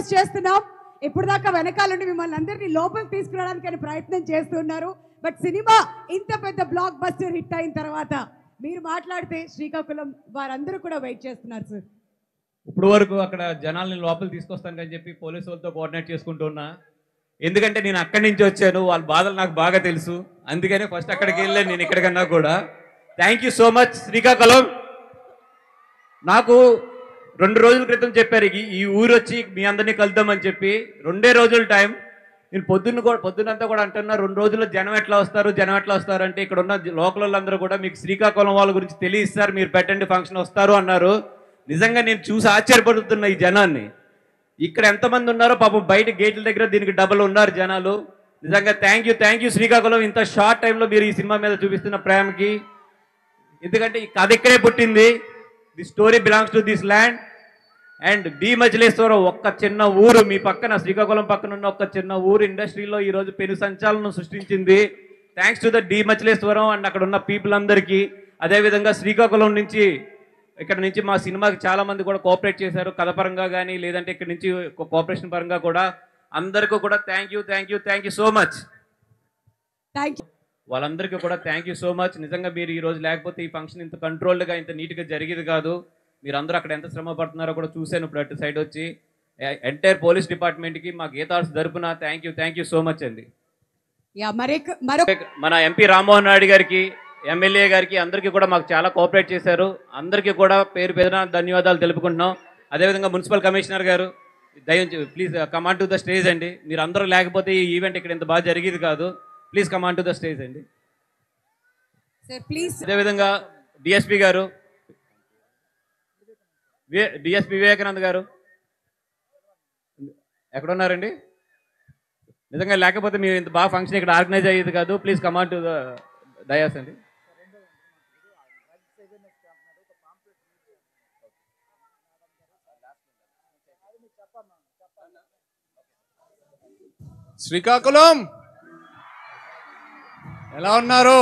Request చేస్తున్నాం. ఇప్పుడు దాకా వెనకాలండి మిమ్మల్ని అందరినీ లోపలికి తీసుకురావడానికి ప్రయత్నం చేస్తున్నారు. బట్ సినిమా ఇంత పెద్ద బ్లాక్ బస్టర్ హిట్ అయిన తర్వాత మీరు మాట్లాడితే శ్రీకాకుళం వారందరూ కూడా వెయిట్ చేస్తున్నారు సార్. ఇప్పుడు వరకు అక్కడ జనాల్ని లోపలికి తీసుకొస్తానని చెప్పి పోలీసు వాళ్ళతో కోఆర్డినేట్ చేసుకుంటున్నా. ఎందుకంటే నేను అక్కడి నుంచి వచ్చాను, వాళ్ళ బాధలు నాకు బాగా తెలుసు. అందుకనే ఫస్ట్ అక్కడికి వెళ్ళాను నేను ఎక్కడికన్నా కూడా. Thank you so much Srikakulam. నాకు 2 రోజుల క్రితం చెప్పారు ఈ ఊరు వచ్చి మీ అందరినీ కలుద్దామని చెప్పి. 2 రోజుల టైం. నేను పొద్దునంతా కూడా అంటున్నా 2 రోజుల్లో జనం ఎట్లా వస్తారు అంటే ఇక్కడ ఉన్న లోకల్ వాళ్ళందరూ కూడా మీకు శ్రీకాకుళం వాళ్ళ గురించి తెలియస్తారు, మీరు పెట్టండి ఫంక్షన్ వస్తారు అన్నారు. నిజంగా నేను చూసి ఆశ్చర్యపడుతున్నా ఈ జనాన్ని. ఇక్కడ ఎంతమంది ఉన్నారో పాపం బయట గేట్ల దగ్గర దీనికి డబల్ ఉన్నారు జనాలు. నిజంగా థ్యాంక్ యూ శ్రీకాకుళం, ఇంత షార్ట్ టైంలో మీరు ఈ సినిమా మీద చూపిస్తున్న ప్రేమకి. ఎందుకంటే ఈ కథ ఇక్కడే పుట్టింది. The story belongs to this land. And B Majileshwaram ఒక్క చిన్న ఊరు మీ పక్కన, శ్రీకాకుళం పక్కన ఉన్న ఒక్క చిన్న ఊరు ఇండస్ట్రీలో ఈరోజు పెను సంచలనం సృష్టించింది. Thanks to the D Majileshwaram and అక్కడ ఉన్న పీపుల్ అందరికీ. అదేవిధంగా శ్రీకాకుళం నుంచి ఇక్కడ నుంచి మా సినిమాకి చాలా మంది కూడా కోఆపరేట్ చేశారు, కథ పరంగా కానీ లేదంటే ఇక్కడ నుంచి కోఆపరేషన్ పరంగా కూడా. అందరికీ కూడా థ్యాంక్ యూ సో మచ్. వాళ్ళందరికీ కూడా థ్యాంక్ యూ సో మచ్. నిజంగా మీరు ఈ రోజు లేకపోతే ఈ ఫంక్షన్ ఇంత కంట్రోల్డ్గా ఇంత నీట్గా జరిగేది కాదు. మీరు అందరూ అక్కడ ఎంత శ్రమ పడుతున్నారో కూడా చూశాను ఇప్పుడు అటు సైడ్ వచ్చి. ఎంటైర్ పోలీస్ డిపార్ట్మెంట్కి మా గీతార్స్ తరపున థ్యాంక్ యూ సో మచ్ అండి. మన ఎంపీ రామ్మోహన్ నాయుడు గారికి, ఎమ్మెల్యే గారికి అందరికీ కూడా మాకు చాలా కోఆపరేట్ చేశారు. అందరికీ కూడా పేరు పేరున ధన్యవాదాలు తెలుపుకుంటున్నాం. అదేవిధంగా మున్సిపల్ కమిషనర్ గారు దయచేసి please command to the stage అండి. మీరు అందరూ లేకపోతే ఈ ఈవెంట్ ఇక్కడ ఇంత బాగా జరిగేది కాదు. Please command to the stage అండి. అదేవిధంగా డిఎస్పీ గారు, డిఎస్పీ వివేకానంద్ గారు ఎక్కడున్నారండి? నిజంగా లేకపోతే మీరు ఇంత బాగా ఫంక్షన్ ఇక్కడ ఆర్గనైజ్ అయ్యేది కాదు. Please command to the dais అండి. శ్రీకాకుళం ఎలా ఉన్నారు?